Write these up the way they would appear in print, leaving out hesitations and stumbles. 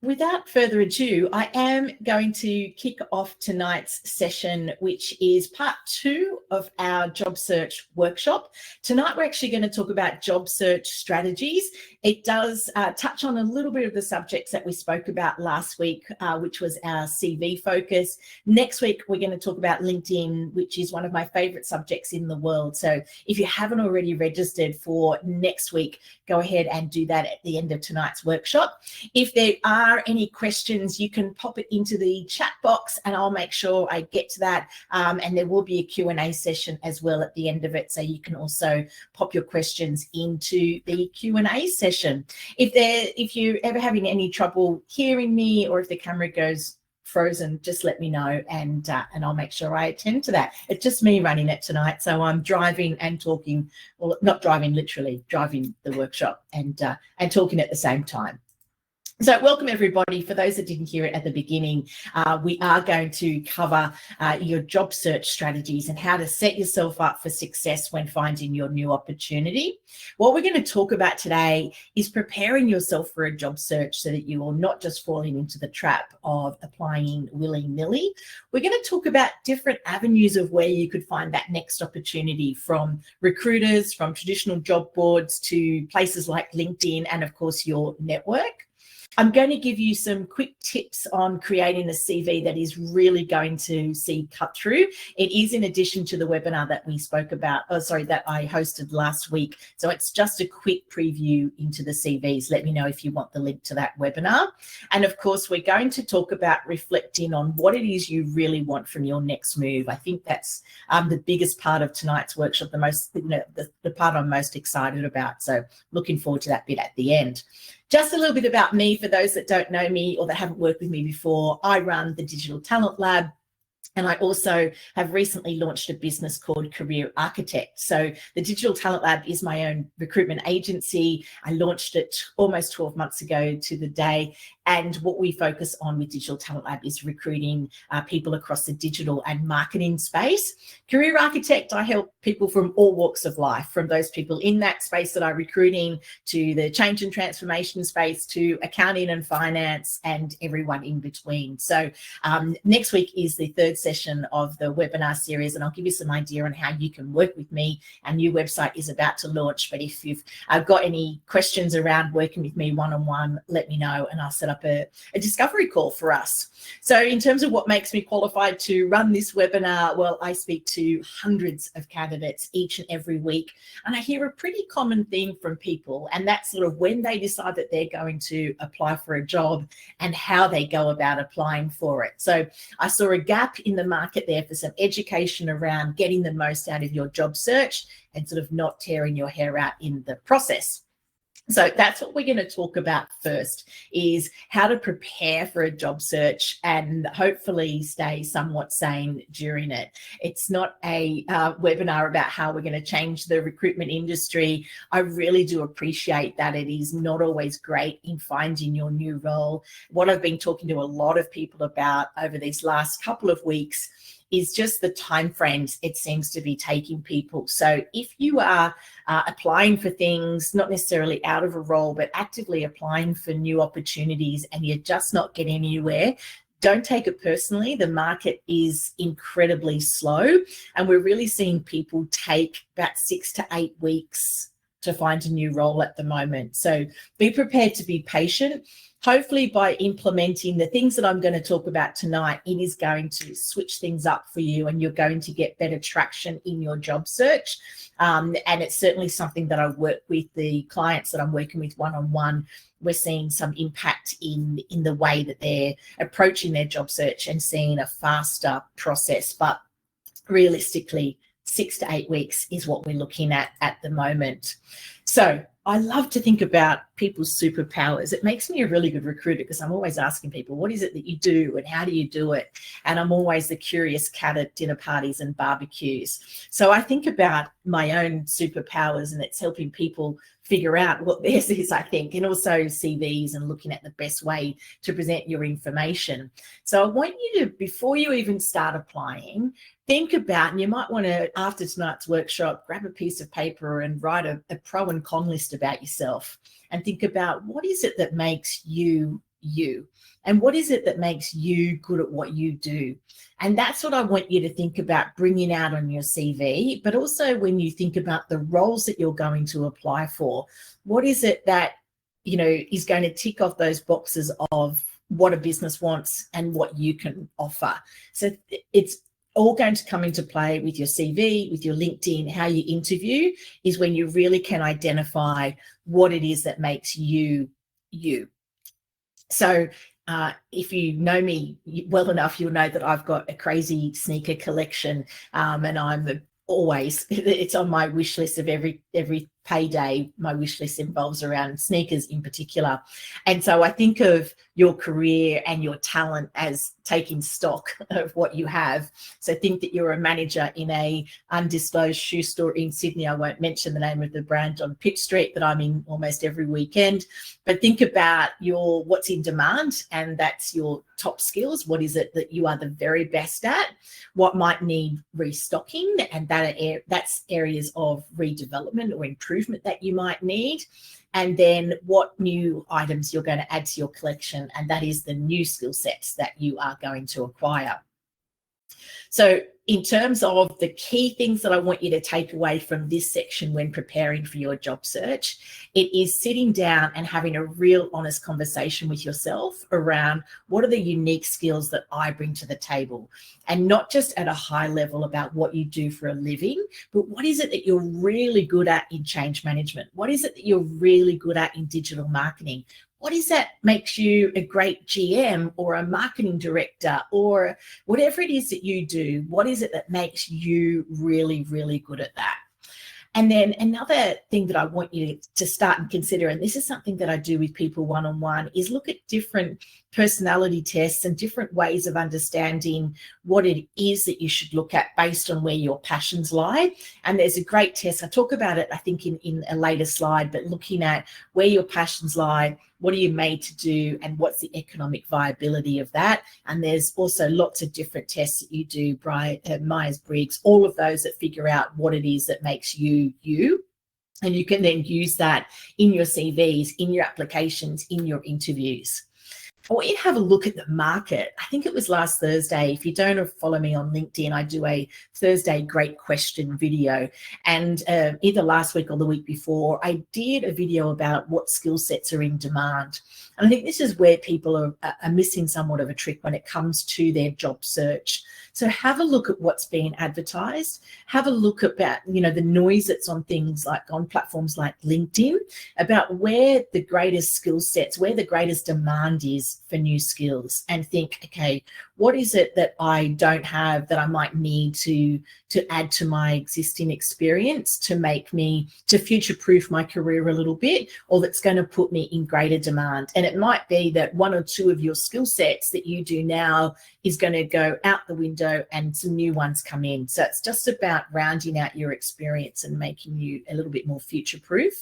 without further ado, I am going to kick off tonight's session, which is part 2 of our job search workshop. Tonight, we're actually going to talk about job search strategies. It does touch on a little bit of the subjects that we spoke about last week, which was our CV focus. Next week, we're going to talk about LinkedIn, which is one of my favorite subjects in the world. So if you haven't already registered for next week, go ahead and do that at the end of tonight's workshop. If there are any questions, you can pop it into the chat box and I'll make sure I get to that. And there will be a Q&A session as well at the end of it. So you can also pop your questions into the Q&A session. If you're ever having any trouble hearing me or if the camera goes frozen, just let me know and I'll make sure I attend to that. It's just me running it tonight. So I'm driving and talking, well, not driving literally, driving the workshop and talking at the same time. So welcome everybody. For those that didn't hear it at the beginning, we are going to cover your job search strategies and how to set yourself up for success when finding your new opportunity. What we're going to talk about today is preparing yourself for a job search so that you are not just falling into the trap of applying willy-nilly. We're going to talk about different avenues of where you could find that next opportunity, from recruiters, from traditional job boards to places like LinkedIn and of course your network. I'm going to give you some quick tips on creating a CV that is really going to see cut through. It is in addition to the webinar that we spoke about, that I hosted last week. So it's just a quick preview into the CVs. Let me know if you want the link to that webinar. And of course, we're going to talk about reflecting on what it is you really want from your next move. I think that's the biggest part of tonight's workshop, the part I'm most excited about. So looking forward to that bit at the end. Just a little bit about me for those that don't know me or that haven't worked with me before. I run the Digital Talent Lab. And I also have recently launched a business called Career Architect. So the Digital Talent Lab is my own recruitment agency. I launched it almost 12 months ago to the day. And what we focus on with Digital Talent Lab is recruiting people across the digital and marketing space. Career Architect, I help people from all walks of life, from those people in that space that are recruiting to the change and transformation space to accounting and finance and everyone in between. So next week is the third session of the webinar series, and I'll give you some idea on how you can work with me. Our new website is about to launch, but if you've got any questions around working with me one-on-one, let me know and I'll set up a discovery call for us. So in terms of what makes me qualified to run this webinar, well, I speak to hundreds of candidates each and every week, and I hear a pretty common theme from people, and that's sort of when they decide that they're going to apply for a job and how they go about applying for it. So I saw a gap in the market there for some education around getting the most out of your job search and sort of not tearing your hair out in the process. So that's what we're going to talk about first, is how to prepare for a job search and hopefully stay somewhat sane during it. It's not a webinar about how we're going to change the recruitment industry. I really do appreciate that it is not always great in finding your new role. What I've been talking to a lot of people about over these last couple of weeks is just the timeframes it seems to be taking people. So if you are applying for things, not necessarily out of a role, but actively applying for new opportunities and you're just not getting anywhere, don't take it personally. The market is incredibly slow, and we're really seeing people take about 6 to 8 weeks to find a new role at the moment. So be prepared to be patient. Hopefully by implementing the things that I'm going to talk about tonight, it is going to switch things up for you and you're going to get better traction in your job search. And it's certainly something that I work with the clients that I'm working with one-on-one. We're seeing some impact in the way that they're approaching their job search and seeing a faster process. But realistically, 6 to 8 weeks is what we're looking at the moment. So I love to think about people's superpowers. It makes me a really good recruiter because I'm always asking people, what is it that you do and how do you do it? And I'm always the curious cat at dinner parties and barbecues. So I think about my own superpowers, and it's helping people figure out what theirs is, I think, and also CVs and looking at the best way to present your information. So I want you to, before you even start applying, think about, and you might want to, after tonight's workshop, grab a piece of paper and write a pro and con list about yourself and think about what is it that makes you you. And what is it that makes you good at what you do? And that's what I want you to think about bringing out on your CV, but also when you think about the roles that you're going to apply for, what is it that, is going to tick off those boxes of what a business wants and what you can offer. So it's all going to come into play with your CV, with your LinkedIn. How you interview is when you really can identify what it is that makes you, you. So if you know me well enough, you'll know that I've got a crazy sneaker collection, and I'm always, it's on my wish list of every payday. My wish list involves around sneakers in particular. And so I think of your career and your talent as taking stock of what you have. So think that you're a manager in a undisclosed shoe store in Sydney. I won't mention the name of the brand on Pitt Street that I'm in almost every weekend, but think about what's in demand, and that's your top skills. What is it that you are the very best at? What might need restocking, and that's areas of redevelopment or improvement that you might need. And then what new items you're going to add to your collection, and that is the new skill sets that you are going to acquire. So in terms of the key things that I want you to take away from this section when preparing for your job search, it is sitting down and having a real honest conversation with yourself around what are the unique skills that I bring to the table, and not just at a high level about what you do for a living, but what is it that you're really good at in change management? What is it that you're really good at in digital marketing? What is that makes you a great GM or a marketing director, or whatever it is that you do? What is it that makes you really, really good at that? And then another thing that I want you to start and consider, and this is something that I do with people one-on-one, is look at different personality tests and different ways of understanding what it is that you should look at based on where your passions lie. And there's a great test. I talk about it, I think, in a later slide, but looking at where your passions lie, what are you made to do, and what's the economic viability of that? And there's also lots of different tests that you do, Myers-Briggs, all of those that figure out what it is that makes you, you. And you can then use that in your CVs, in your applications, in your interviews. I want you to have a look at the market. I think it was last Thursday. If you don't follow me on LinkedIn, I do a Thursday Great Question video. And either last week or the week before, I did a video about what skill sets are in demand. And I think this is where people are missing somewhat of a trick when it comes to their job search. So have a look at what's being advertised. Have a look about, the noise that's on things like on platforms like LinkedIn, about where the greatest skill sets, where the greatest demand is for new skills, and think, okay, what is it that I don't have that I might need to add to my existing experience to future-proof my career a little bit, or that's going to put me in greater demand? And it might be that one or two of your skill sets that you do now is going to go out the window and some new ones come in. So it's just about rounding out your experience and making you a little bit more future-proof.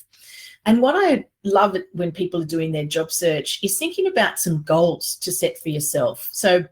And what I love when people are doing their job search is thinking about some goals to set for yourself. So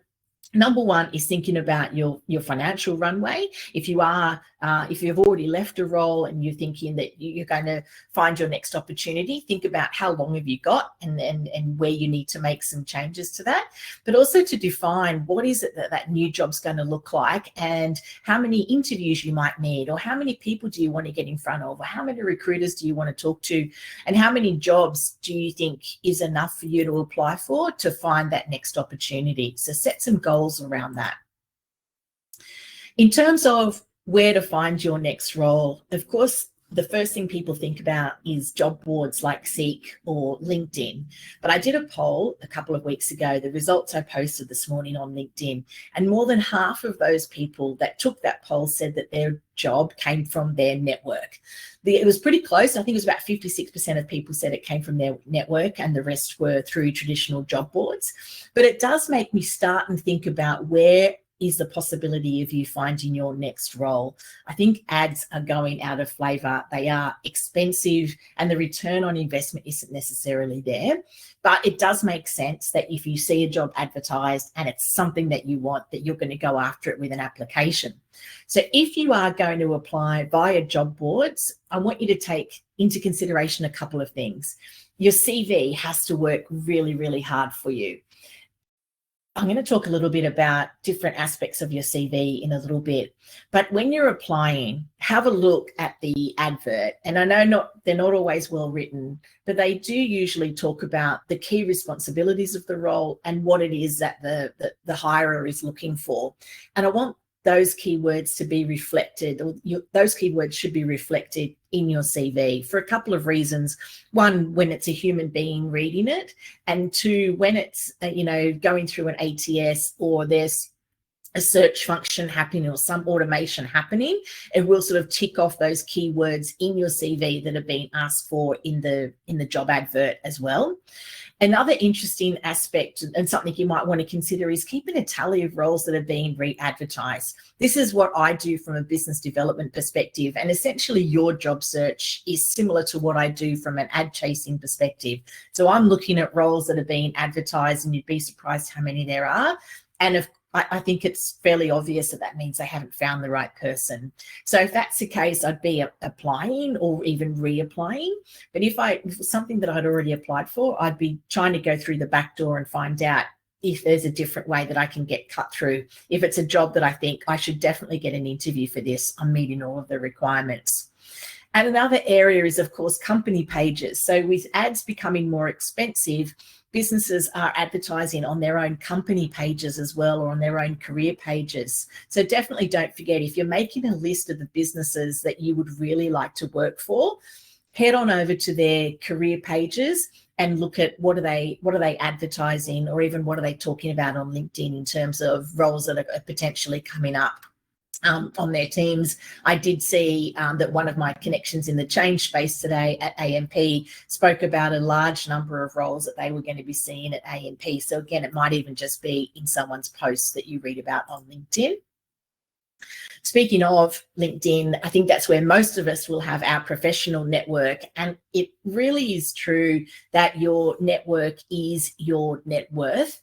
number one is thinking about your financial runway. If you've already left a role and you're thinking that you're going to find your next opportunity, think about how long have you got and where you need to make some changes to that. But also to define what is it that new job's going to look like, and how many interviews you might need, or how many people do you want to get in front of, or how many recruiters do you want to talk to, and how many jobs do you think is enough for you to apply for to find that next opportunity. So set some goals around that. In terms of where to find your next role, of course, the first thing people think about is job boards like Seek or LinkedIn. But I did a poll a couple of weeks ago, the results I posted this morning on LinkedIn, and more than half of those people that took that poll said that their job came from their network. It was pretty close. I think it was about 56% of people said it came from their network, and the rest were through traditional job boards. But it does make me start and think about where is the possibility of you finding your next role. I think ads are going out of flavor. They are expensive, and the return on investment isn't necessarily there. But it does make sense that if you see a job advertised and it's something that you want, that you're going to go after it with an application. So if you are going to apply via job boards, I want you to take into consideration a couple of things. Your CV has to work really, really hard for you. I'm going to talk a little bit about different aspects of your CV in a little bit, but when you're applying, have a look at the advert. And I know they're not always well written, but they do usually talk about the key responsibilities of the role and what it is that the hirer is looking for. And I want those keywords to be reflected, or those keywords should be reflected in your CV for a couple of reasons. One, when it's a human being reading it, and two, when it's going through an ATS or there's a search function happening or some automation happening, it will sort of tick off those keywords in your CV that have been asked for in the job advert as well. Another interesting aspect and something you might want to consider is keeping a tally of roles that are being re-advertised. This is what I do from a business development perspective, and essentially your job search is similar to what I do from an ad chasing perspective. So I'm looking at roles that are being advertised, and you'd be surprised how many there are. And I think it's fairly obvious that means they haven't found the right person. So if that's the case, I'd be applying or even reapplying. But if it was something that I'd already applied for, I'd be trying to go through the back door and find out if there's a different way that I can get cut through. If it's a job that I think I should definitely get an interview for this, I'm meeting all of the requirements. And another area is, of course, company pages. So with ads becoming more expensive, businesses are advertising on their own company pages as well, or on their own career pages. So definitely don't forget, if you're making a list of the businesses that you would really like to work for, head on over to their career pages and look at what are they advertising, or even what are they talking about on LinkedIn in terms of roles that are potentially coming up on their teams. I did see that one of my connections in the change space today at AMP spoke about a large number of roles that they were going to be seeing at AMP. So again, it might even just be in someone's posts that you read about on LinkedIn. Speaking of LinkedIn, I think that's where most of us will have our professional network. And it really is true that your network is your net worth.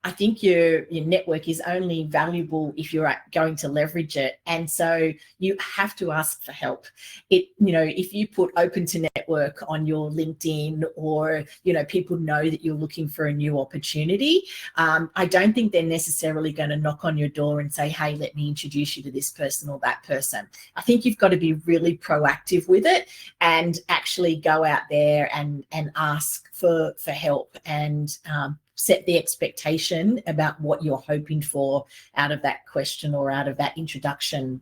I think your network is only valuable if you're going to leverage it. And so you have to ask for help. If you put open to network on your LinkedIn, or, people know that you're looking for a new opportunity, I don't think they're necessarily going to knock on your door and say, hey, let me introduce you to this person or that person. I think you've got to be really proactive with it and actually go out there and ask for help, and set the expectation about what you're hoping for out of that question or out of that introduction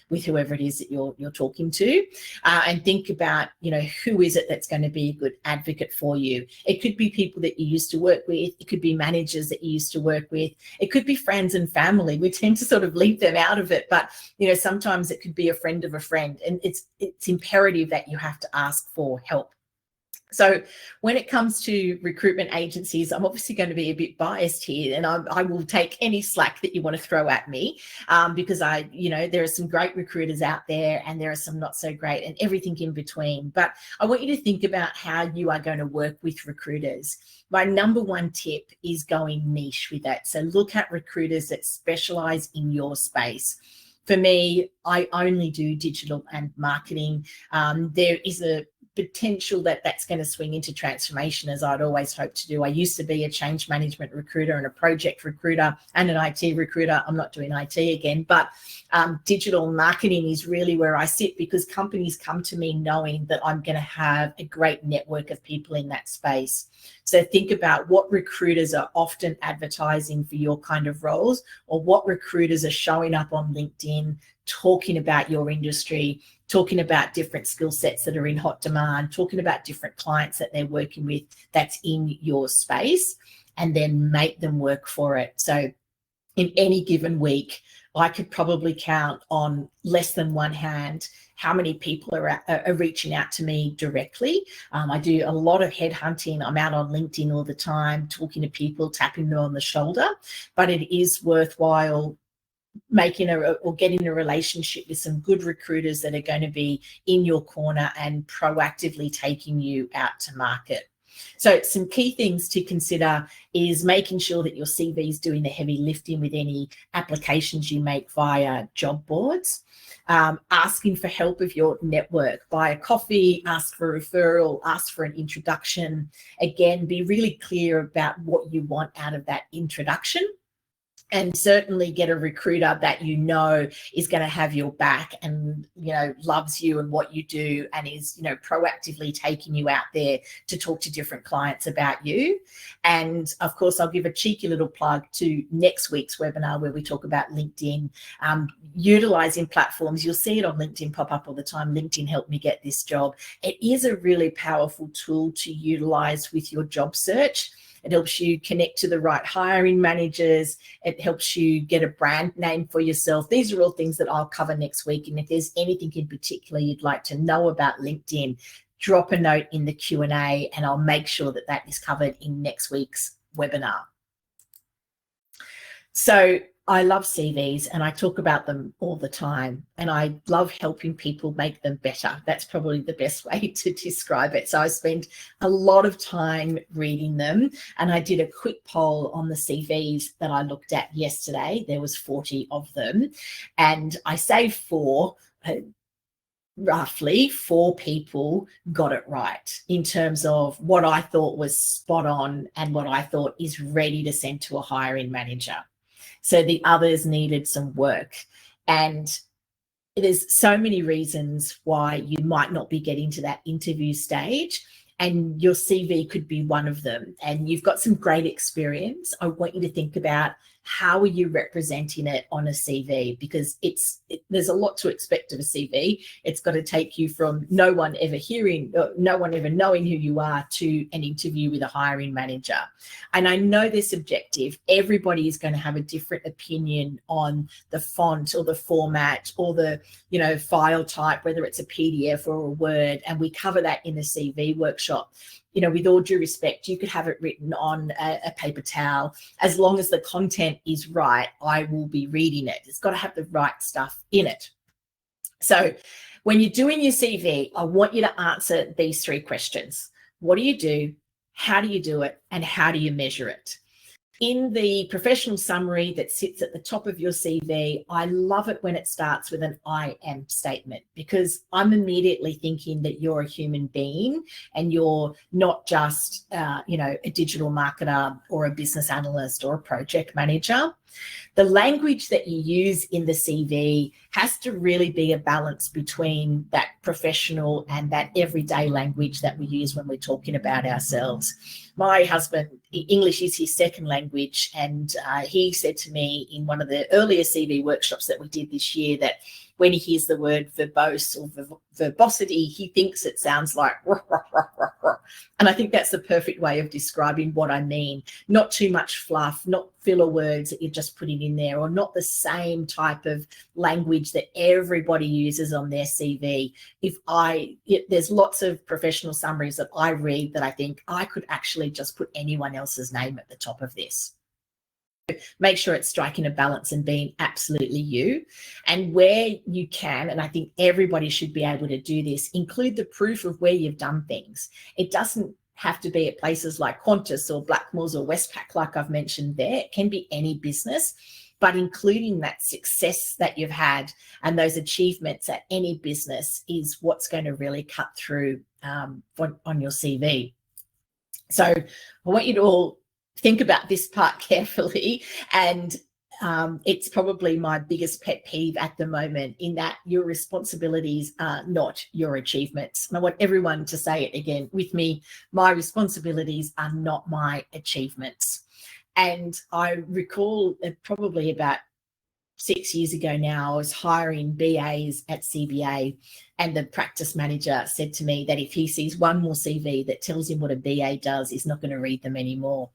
with whoever it is that you're talking to, and think about, who is it that's going to be a good advocate for you. It could be people that you used to work with. It could be managers that you used to work with. It could be friends and family. We tend to sort of leave them out of it, but sometimes it could be a friend of a friend, and it's imperative that you have to ask for help. So when it comes to recruitment agencies, I'm obviously going to be a bit biased here, and I will take any slack that you want to throw at me, because there are some great recruiters out there, and there are some not so great, and everything in between. But I want you to think about how you are going to work with recruiters. My number one tip is going niche with that. So look at recruiters that specialize in your space. For me, I only do digital and marketing. There is a potential that's going to swing into transformation, as I'd always hoped to do. I used to be a change management recruiter and a project recruiter and an IT recruiter. I'm not doing IT again, but digital marketing is really where I sit, because companies come to me knowing that I'm going to have a great network of people in that space. So think about what recruiters are often advertising for your kind of roles, or what recruiters are showing up on LinkedIn talking about your industry, talking about different skill sets that are in hot demand, talking about different clients that they're working with that's in your space, and then make them work for it. So in any given week, I could probably count on less than one hand how many people are reaching out to me directly. I do a lot of headhunting. I'm out on LinkedIn all the time, talking to people, tapping them on the shoulder, but it is worthwhile making or getting a relationship with some good recruiters that are going to be in your corner and proactively taking you out to market. So some key things to consider is making sure that your CV is doing the heavy lifting with any applications you make via job boards. Asking for help of your network, buy a coffee, ask for a referral, ask for an introduction. Again, be really clear about what you want out of that introduction. And certainly get a recruiter that you know is going to have your back and, loves you and what you do and is, proactively taking you out there to talk to different clients about you. And of course, I'll give a cheeky little plug to next week's webinar where we talk about LinkedIn, utilizing platforms. You'll see it on LinkedIn pop up all the time. LinkedIn helped me get this job. It is a really powerful tool to utilize with your job search. It helps you connect to the right hiring managers. It helps you get a brand name for yourself. These are all things that I'll cover next week. And if there's anything in particular you'd like to know about LinkedIn, drop a note in the Q&A and I'll make sure that that is covered in next week's webinar. So I love CVs and I talk about them all the time and I love helping people make them better. That's probably the best way to describe it. So I spend a lot of time reading them and I did a quick poll on the CVs that I looked at yesterday. There was 40 of them and I say roughly four people got it right in terms of what I thought was spot on and what I thought is ready to send to a hiring manager. So the others needed some work. And there's so many reasons why you might not be getting to that interview stage. And your CV could be one of them. And you've got some great experience. I want you to think about how are you representing it on a CV, because there's a lot to expect of a CV. It's got to take you from no one ever knowing who you are to an interview with a hiring manager. And I know they're subjective. Everybody is going to have a different opinion on the font or the format or the file type, whether it's a PDF or a Word. And we cover that in the CV workshop. With all due respect, you could have it written on a paper towel. As long as the content is right, I will be reading it. It's got to have the right stuff in it. So when you're doing your CV, I want you to answer these three questions. What do you do? How do you do it? And how do you measure it? In the professional summary that sits at the top of your CV, I love it when it starts with an I am statement, because I'm immediately thinking that you're a human being and you're not just, a digital marketer or a business analyst or a project manager. The language that you use in the CV has to really be a balance between that professional and that everyday language that we use when we're talking about ourselves. My husband, English is his second language, and he said to me in one of the earlier CV workshops that we did this year that when he hears the word verbose or verbosity, he thinks it sounds like rah, rah, rah, rah, rah. And I think that's the perfect way of describing what I mean. Not too much fluff, not filler words that you're just putting in there, or not the same type of language that everybody uses on their CV. There's lots of professional summaries that I read that I think I could actually just put anyone else's name at the top of this. Make sure it's striking a balance and being absolutely you. And where you can, and I think everybody should be able to do this, include the proof of where you've done things. It doesn't have to be at places like Qantas or Blackmores or Westpac, like I've mentioned there. It can be any business, but including that success that you've had and those achievements at any business is what's going to really cut through on your CV. So I want you to all think about this part carefully, and it's probably my biggest pet peeve at the moment, in that your responsibilities are not your achievements. And I want everyone to say it again with me: my responsibilities are not my achievements. And I recall probably about 6 years ago now, I was hiring BAs at CBA, and the practice manager said to me that if he sees one more CV that tells him what a BA does, he's not going to read them anymore.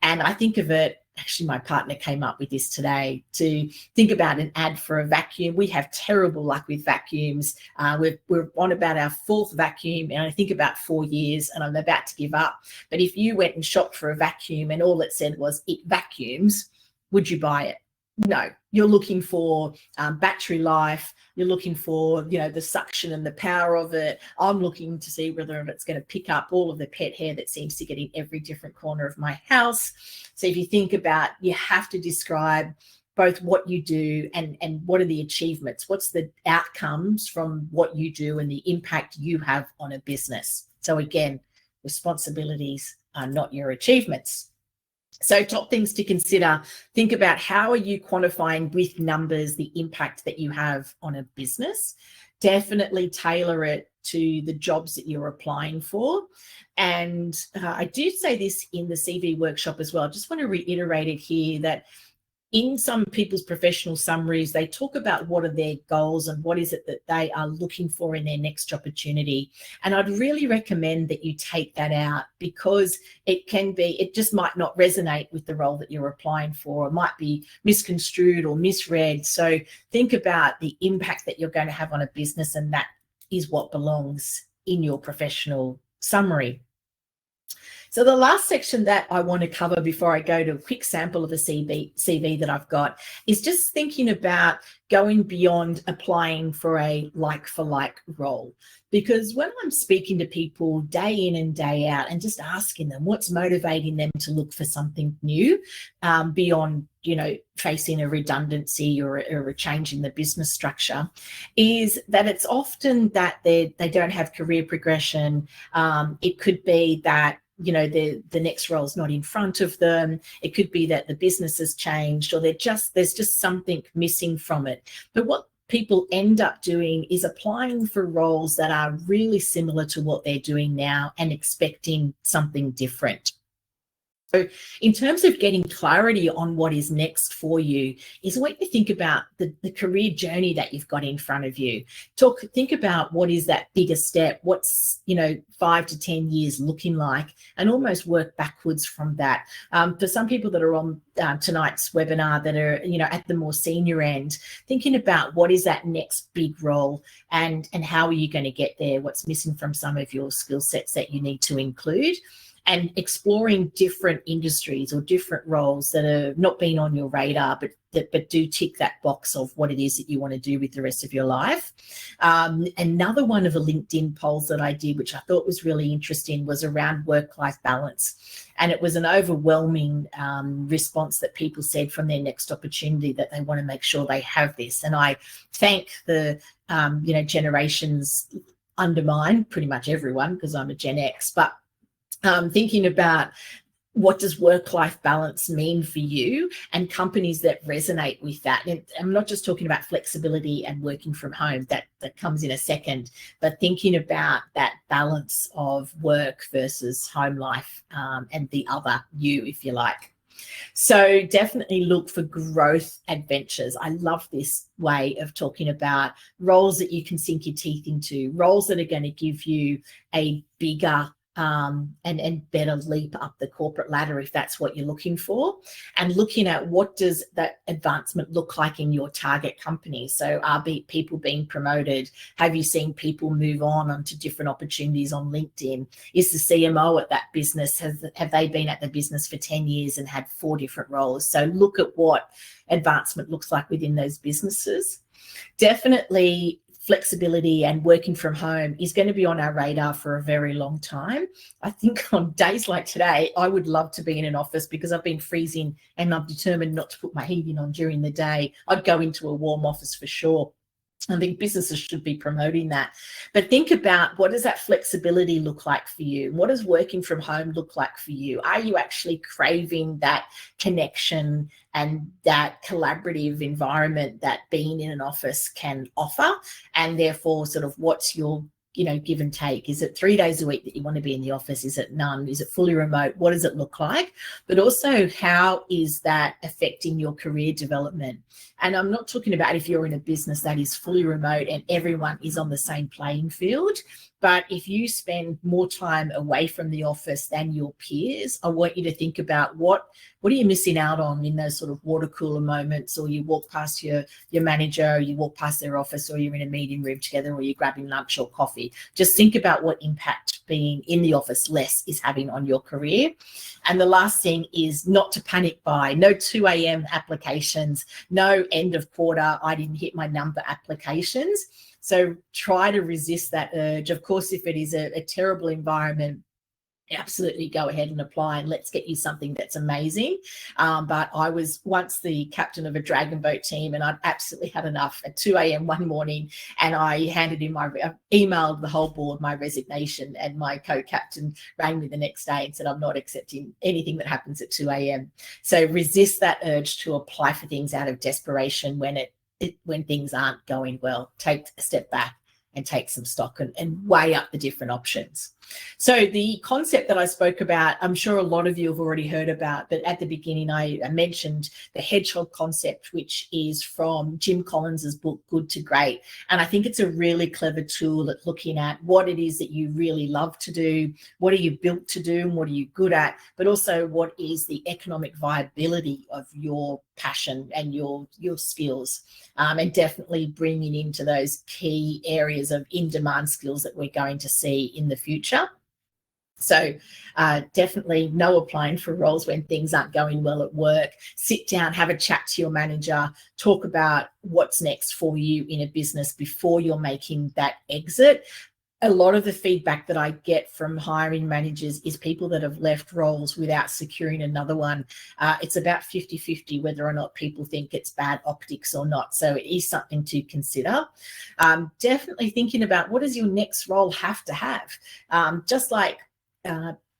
And I think of it, actually my partner came up with this today, to think about an ad for a vacuum. We have terrible luck with vacuums. We're on about our fourth vacuum, and I think about 4 years, and I'm about to give up. But if you went and shopped for a vacuum and all it said was "it vacuums," would you buy it? No, you're looking for battery life. You're looking for, the suction and the power of it. I'm looking to see whether it's going to pick up all of the pet hair that seems to get in every different corner of my house. So if you think about, you have to describe both what you do and what are the achievements, what's the outcomes from what you do and the impact you have on a business. So again, responsibilities are not your achievements. So top things to consider, think about how are you quantifying with numbers the impact that you have on a business. Definitely tailor it to the jobs that you're applying for. And I do say this in the CV workshop as well. I just want to reiterate it here that in some people's professional summaries, they talk about what are their goals and what is it that they are looking for in their next opportunity. And I'd really recommend that you take that out, because it just might not resonate with the role that you're applying for. It might be misconstrued or misread. So think about the impact that you're going to have on a business, and that is what belongs in your professional summary. So the last section that I want to cover before I go to a quick sample of a CV that I've got is just thinking about going beyond applying for a like-for-like role. Because when I'm speaking to people day in and day out and just asking them what's motivating them to look for something new, beyond, facing a redundancy or a change in the business structure, is that it's often that they don't have career progression. It could be that the next role is not in front of them. It could be that the business has changed, or there's just something missing from it. But what people end up doing is applying for roles that are really similar to what they're doing now and expecting something different. So in terms of getting clarity on what is next for you, is when you think about the career journey that you've got in front of you. Think about what is that bigger step, what's 5 to 10 years looking like, and almost work backwards from that. For some people that are on tonight's webinar that are at the more senior end, thinking about what is that next big role and how are you going to get there, what's missing from some of your skill sets that you need to include, and exploring different industries or different roles that have not been on your radar, but do tick that box of what it is that you want to do with the rest of your life. Another one of the LinkedIn polls that I did, which I thought was really interesting, was around work-life balance. And it was an overwhelming response that people said from their next opportunity that they want to make sure they have this. And I thank the generations under mine, pretty much everyone, because I'm a Gen X, but thinking about what does work-life balance mean for you, and companies that resonate with that. And I'm not just talking about flexibility and working from home, that comes in a second, but thinking about that balance of work versus home life, and the other you, if you like. So definitely look for growth adventures. I love this way of talking about roles that you can sink your teeth into, roles that are going to give you a bigger and better leap up the corporate ladder if that's what you're looking for, and looking at what does that advancement look like in your target company. So are people being promoted? Have you seen people move on onto different opportunities on LinkedIn? Is the CMO at that business, have they been at the business for 10 years and had 4 different roles? So look at what advancement looks like within those businesses. Definitely flexibility and working from home is going to be on our radar for a very long time. I think on days like today, I would love to be in an office because I've been freezing and I'm determined not to put my heating on during the day. I'd go into a warm office for sure. I think businesses should be promoting that. But think about, what does that flexibility look like for you? What does working from home look like for you? Are you actually craving that connection and that collaborative environment that being in an office can offer? And therefore, sort of, what's your give and take? Is it 3 days a week that you want to be in the office? Is it none? Is it fully remote? What does it look like? But also, how is that affecting your career development? And I'm not talking about if you're in a business that is fully remote and everyone is on the same playing field, but if you spend more time away from the office than your peers, I want you to think about what are you missing out on in those sort of water cooler moments, or you walk past your manager, or you walk past their office, or you're in a meeting room together, or you're grabbing lunch or coffee. coffee. Just think about what impact being in the office less is having on your career. And the last thing is not to panic buy. No 2 a.m. applications, no end of quarter, I didn't hit my number applications. So try to resist that urge. Of course, if it is a terrible environment, absolutely go ahead and apply, and let's get you something that's amazing. But I was once the captain of a dragon boat team, and I'd absolutely had enough at 2 a.m. one morning, and I emailed the whole board my resignation, and my co-captain rang me the next day and said, I'm not accepting anything that happens at 2 a.m. So resist that urge to apply for things out of desperation when things aren't going well. Take a step back and take some stock and weigh up the different options. So the concept that I spoke about, I'm sure a lot of you have already heard about, but at the beginning I mentioned the hedgehog concept, which is from Jim Collins's book, Good to Great. And I think it's a really clever tool at looking at what it is that you really love to do, what are you built to do, and what are you good at, but also what is the economic viability of your passion and your skills, and definitely bringing into those key areas of in-demand skills that we're going to see in the future. So definitely no applying for roles when things aren't going well at work. Sit down, have a chat to your manager, talk about what's next for you in a business before you're making that exit. A lot of the feedback that I get from hiring managers is people that have left roles without securing another one. It's about 50-50 whether or not people think it's bad optics or not. So it is something to consider. Definitely thinking about, what does your next role have to have? Just like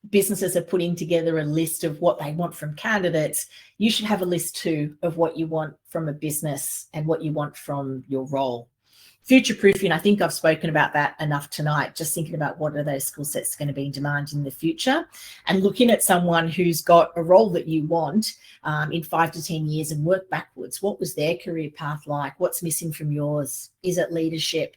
businesses are putting together a list of what they want from candidates, you should have a list too of what you want from a business and what you want from your role. Future proofing, I think I've spoken about that enough tonight, just thinking about what are those skill sets going to be in demand in the future, and looking at someone who's got a role that you want in 5 to 10 years and work backwards. What was their career path like? What's missing from yours? Is it leadership?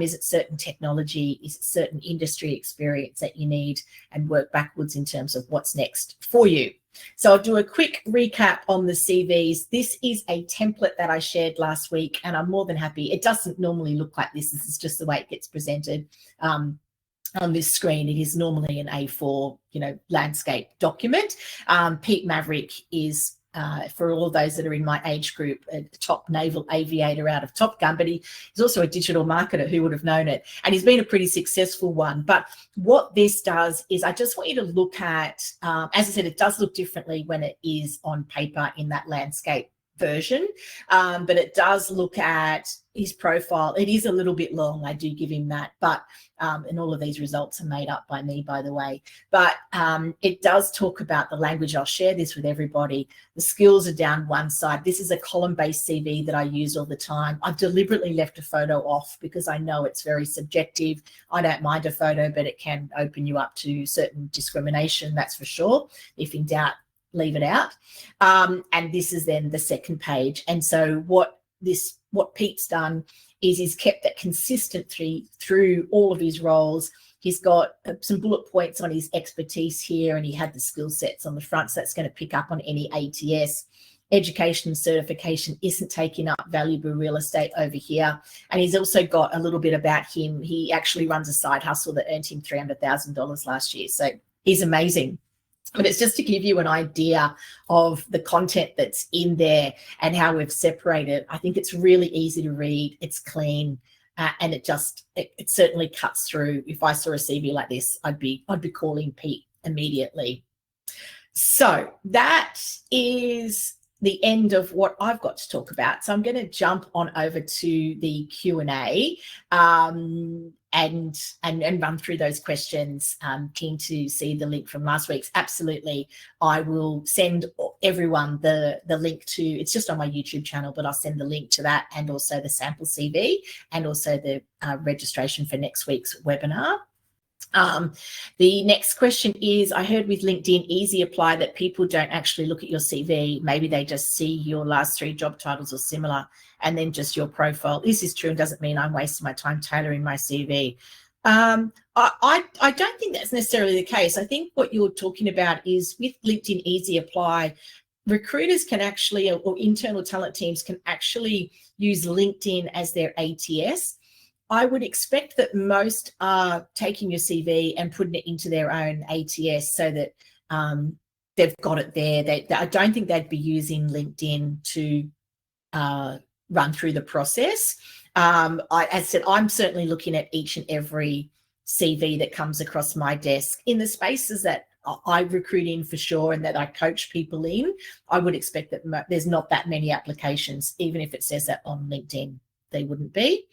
Is it certain technology? Is it certain industry experience that you need? And work backwards in terms of what's next for you. So I'll do a quick recap on the CVs. This is a template that I shared last week, and I'm more than happy. It doesn't normally look like this. This is just the way it gets presented on this screen. It is normally an A4, landscape document. Pete Maverick is, for all of those that are in my age group, a top naval aviator out of Top Gun, but he's also a digital marketer. Who would have known it? And he's been a pretty successful one. But what this does is, I just want you to look at, as I said, it does look differently when it is on paper in that landscape version, but it does look at his profile. It is a little bit long, I do give him that, but and all of these results are made up by me, by the way, but it does talk about the language. I'll share this with everybody. The skills are down one side. This is a column-based CV that I use all the time. I've deliberately left a photo off because I know it's very subjective. I don't mind a photo, but it can open you up to certain discrimination, that's for sure. If in doubt, leave it out. And this is then the second page. And so what Pete's done is he's kept that consistency through all of his roles. He's got some bullet points on his expertise here, and he had the skill sets on the front, so that's going to pick up on any ATS. Education and certification isn't taking up valuable real estate over here. And he's also got a little bit about him. He actually runs a side hustle that earned him $300,000 last year. So he's amazing. But it's just to give you an idea of the content that's in there and how we've separated. I think it's really easy to read. It's clean, and it certainly cuts through. If I saw a CV like this, I'd be calling Pete immediately. So that is the end of what I've got to talk about. So I'm going to jump on over to the Q&A and run through those questions. Keen to see the link from last week's. Absolutely. I will send everyone the link to, it's just on my YouTube channel, but I'll send the link to that, and also the sample CV, and also the registration for next week's webinar. The next question is, I heard with LinkedIn Easy Apply that people don't actually look at your CV. Maybe they just see your last 3 job titles or similar, and then just your profile. Is this true, and does it mean I'm wasting my time tailoring my CV? I don't think that's necessarily the case. I think what you're talking about is with LinkedIn Easy Apply, recruiters can actually, or internal talent teams can actually use LinkedIn as their ATS. I would expect that most are taking your CV and putting it into their own ATS so that they've got it there. I don't think they'd be using LinkedIn to run through the process. As I said, I'm certainly looking at each and every CV that comes across my desk in the spaces that I recruit in for sure and that I coach people in. I would expect that there's not that many applications, even if it says that on LinkedIn, they wouldn't be.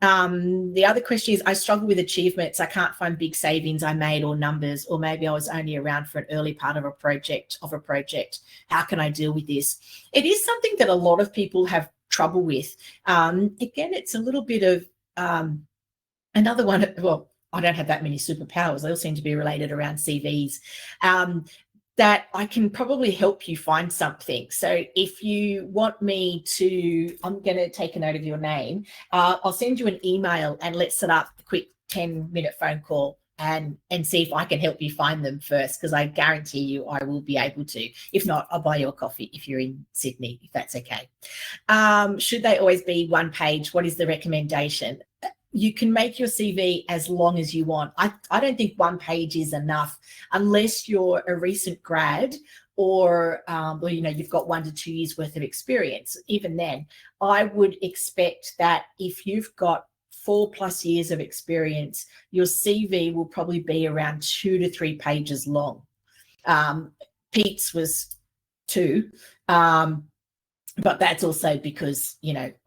The other question is, I struggle with achievements. I can't find big savings I made or numbers, or maybe I was only around for an early part of a project. How can I deal with this? It is something that a lot of people have trouble with. Again, it's a little bit of another one. Well, I don't have that many superpowers. They all seem to be related around CVs. That I can probably help you find something. So if you want me to, I'm going to take a note of your name. I'll send you an email and let's set up a quick 10-minute phone call and see if I can help you find them first, because I guarantee you I will be able to. If not, I'll buy you a coffee if you're in Sydney, if that's okay. Should they always be one page? What is the recommendation? You can make your CV as long as you want. I don't think one page is enough unless you're a recent grad or you've got 1 to 2 years worth of experience. Even then, I would expect that if you've got 4+ years of experience, your CV will probably be around 2 to 3 pages long. Pete's was 2. But that's also because,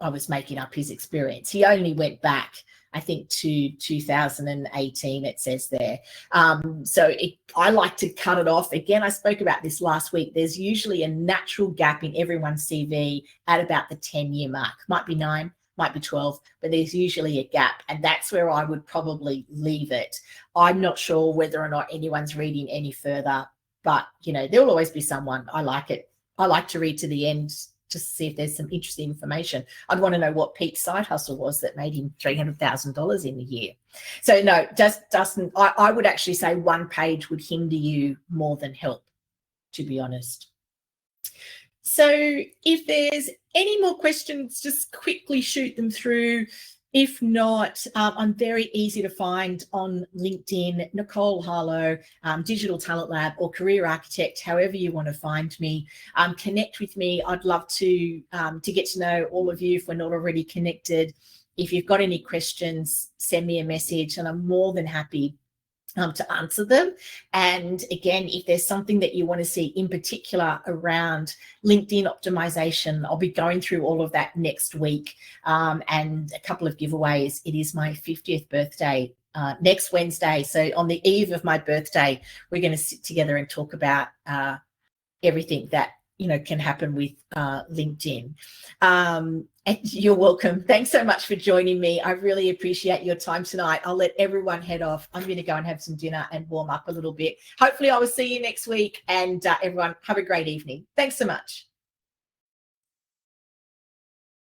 I was making up his experience. He only went back, I think, to 2018, it says there. I like to cut it off. Again, I spoke about this last week. There's usually a natural gap in everyone's CV at about the 10-year mark. Might be 9, might be 12, but there's usually a gap. And that's where I would probably leave it. I'm not sure whether or not anyone's reading any further, but, there'll always be someone. I like it. I like to read to the end, just to see if there's some interesting information. I'd want to know what Pete's side hustle was that made him $300,000 in a year. So no, I would actually say one page would hinder you more than help, to be honest. So if there's any more questions, just quickly shoot them through. If not, I'm very easy to find on LinkedIn, Nicole Harlow, Digital Talent Lab, or Career Architect, however you want to find me. Connect with me. I'd love to get to know all of you if we're not already connected. If you've got any questions, send me a message and I'm more than happy to answer them. And again, if there's something that you want to see in particular around LinkedIn optimization, I'll be going through all of that next week, and a couple of giveaways. It is my 50th birthday next Wednesday. So on the eve of my birthday, we're going to sit together and talk about everything that can happen with LinkedIn. And you're welcome. Thanks so much for joining me. I really appreciate your time tonight. I'll let everyone head off. I'm going to go and have some dinner and warm up a little bit. Hopefully I will see you next week, and everyone have a great evening. Thanks so much.